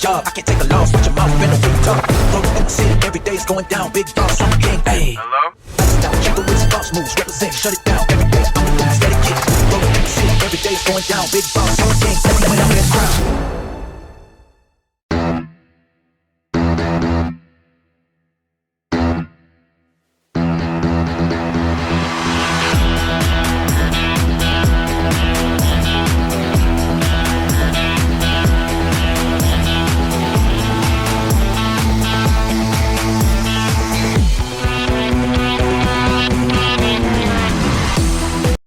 job. I can't take a loss. With your mouth been a big talk. Rolling in the city, every day's going down. Big boss, I'm the king. Hey. Hello? Lifestyle, keep it with some boss moves. Represent, shut it down. Every day, I'm the steady kid. Rolling in the city, every day's going down. Big boss, I'm the